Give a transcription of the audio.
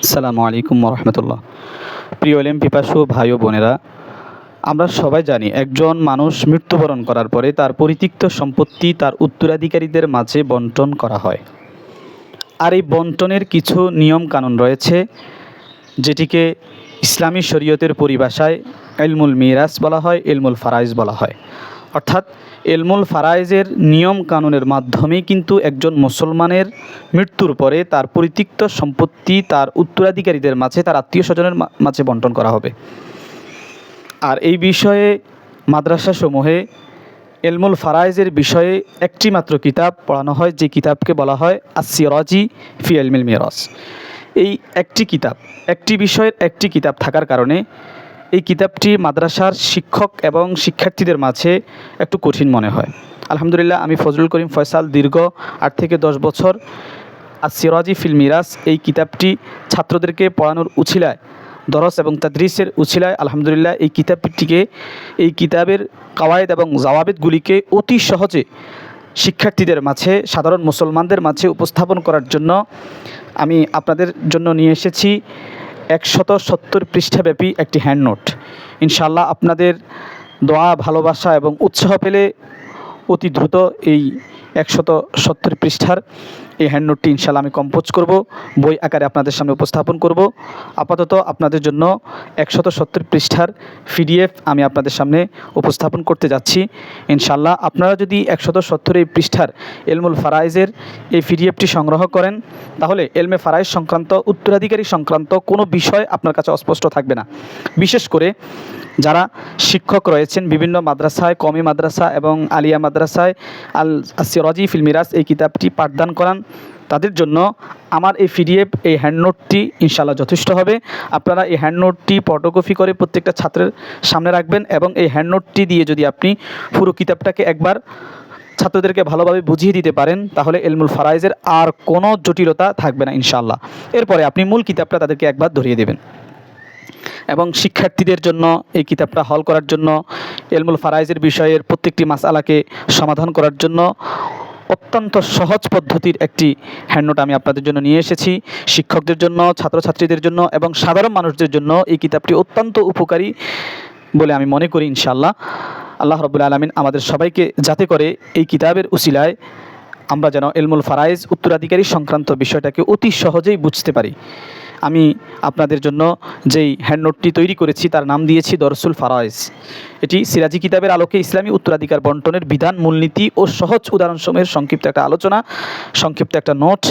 আসসালামু আলাইকুম রহমতুল্লাহ। প্রিয় এলএম পিপাসু ভাই ও বোনেরা, আমরা সবাই জানি একজন মানুষ মৃত্যুবরণ করার পরে তার পরিত্যক্ত সম্পত্তি তার উত্তরাধিকারীদের মাঝে বন্টন করা হয়। আর এই বন্টনের কিছু নিয়ম কানুন রয়েছে, যেটিকে ইসলামী শরীয়তের পরিভাষায় ইলমুল মিরাস বলা হয়, ইলমুল ফারাইজ বলা হয়। অর্থাৎ ইলমুল ফারাইজের নিয়ম কানুনের মাধ্যমেই কিন্তু একজন মুসলমানের মৃত্যুর পরে তার পরিত্যক্ত সম্পত্তি তার উত্তরাধিকারীদের মাঝে, তার আত্মীয় স্বজনের মাঝে বন্টন করা হবে। আর এই বিষয়ে মাদ্রাসাসমূহে ইলমুল ফারাইজের বিষয়ে একটি মাত্র কিতাব পড়ানো হয়, যে কিতাবকে বলা হয় আস-সিরাজি ফি ইলমিল মিরাস। এই একটি বিষয়ের একটি কিতাব থাকার কারণে এই কিতাবটি মাদ্রাসার শিক্ষক এবং শিক্ষার্থীদের মাঝে একটু কঠিন মনে হয়। আলহামদুলিল্লাহ, আমি ফজলুল করিম ফয়সাল দীর্ঘ 8 থেকে 10 বছর আস-সিরাজি ফিল মিরাস এই কিতাবটি ছাত্রদেরকে পড়ানোর উছিলায়, দরস এবং তাদরিসের উছিলায় আলহামদুলিল্লাহ এই কিতাবের কাওয়ায়েদ এবং জাওয়াবিদগুলিকে অতি সহজে শিক্ষার্থীদের মাঝে, সাধারণ মুসলমানদের মাঝে উপস্থাপন করার জন্য আমি আপনাদের জন্য নিয়ে এসেছি 170 পৃষ্ঠাব্যাপী একটি হ্যান্ডনোট। ইনশাআল্লাহ আপনাদের দোয়া, ভালোবাসা এবং উৎসাহ পেলে অতি দ্রুত এই 170 পৃষ্ঠার এই হ্যান্ডনোটটি ইনশাআল্লাহ আমি কম্পোজ করব, বই আকারে আপনাদের সামনে উপস্থাপন করব। আপাতত আপনাদের জন্য 170 পৃষ্ঠার পিডিএফ আমি আপনাদের সামনে উপস্থাপন করতে যাচ্ছি। ইনশাআল্লাহ আপনারা যদি 170 এই পৃষ্ঠার ইলমুল ফারাইজের এই পিডিএফটি সংগ্রহ করেন, তাহলে ইলমে ফারাইজ সংক্রান্ত, উত্তরাধিকারী সংক্রান্ত কোনো বিষয় আপনার কাছে অস্পষ্ট থাকবে না। বিশেষ করে যারা শিক্ষক রয়েছেন বিভিন্ন মাদ্রাসায়, কওমি মাদ্রাসা এবং আলিয়া মাদ্রাসায় আস-সিরাজি ফিল মিরাস এই কিতাবটি পাঠদান করান, তাদের জন্য আমার এই পিডিএফ, এই হ্যান্ডনোটটি ইনশাআল্লাহ যথেষ্ট হবে। আপনারা এই হ্যান্ডনোটটি ফটোকপি করে প্রত্যেকটা ছাত্রের সামনে রাখবেন এবং এই হ্যান্ডনোটটি দিয়ে যদি আপনি পুরো কিতাবটাকে একবার ছাত্রদেরকে ভালোভাবে বুঝিয়ে দিতে পারেন, তাহলে ইলমুল ফারাইজের আর কোনো জটিলতা থাকবে না ইনশাআল্লাহ। এরপরে আপনি মূল কিতাবটা তাদেরকে একবার ধরিয়ে দেবেন। এবং শিক্ষার্থীদের জন্য এই কিতাবটা হল করার জন্য, ইলমুল ফারাইজের বিষয়ের প্রত্যেকটি মাসআলাকে সমাধান করার জন্য অত্যন্ত সহজ পদ্ধতির একটি হ্যান্ডনোট আমি আপনাদের জন্য নিয়ে এসেছি। শিক্ষকদের জন্য, ছাত্রছাত্রীদের জন্য এবং সাধারণ মানুষদের জন্য এই কিতাবটি অত্যন্ত উপকারী বলে আমি মনে করি ইনশাআল্লাহ। আল্লাহ রাব্বুল আলামিন আমাদের সবাইকে যাতে করে এই কিতাবের উসিলায় আমরা যেন ইলমুল ফারাইজ, উত্তরাধিকারী সংক্রান্ত বিষয়টাকে অতি সহজেই বুঝতে পারি। আমি আপনাদের জন্য যেই হ্যান্ডনোটটি তৈরি করেছি তার নাম দিয়েছি দরসুল ফারাইজ। এটি সিরাজি কিতাবের আলোকে ইসলামী উত্তরাধিকার বন্টনের বিধান, মূলনীতি ও সহজ উদাহরণসমূহের সংক্ষিপ্ত একটা আলোচনা, সংক্ষিপ্ত একটা নোট।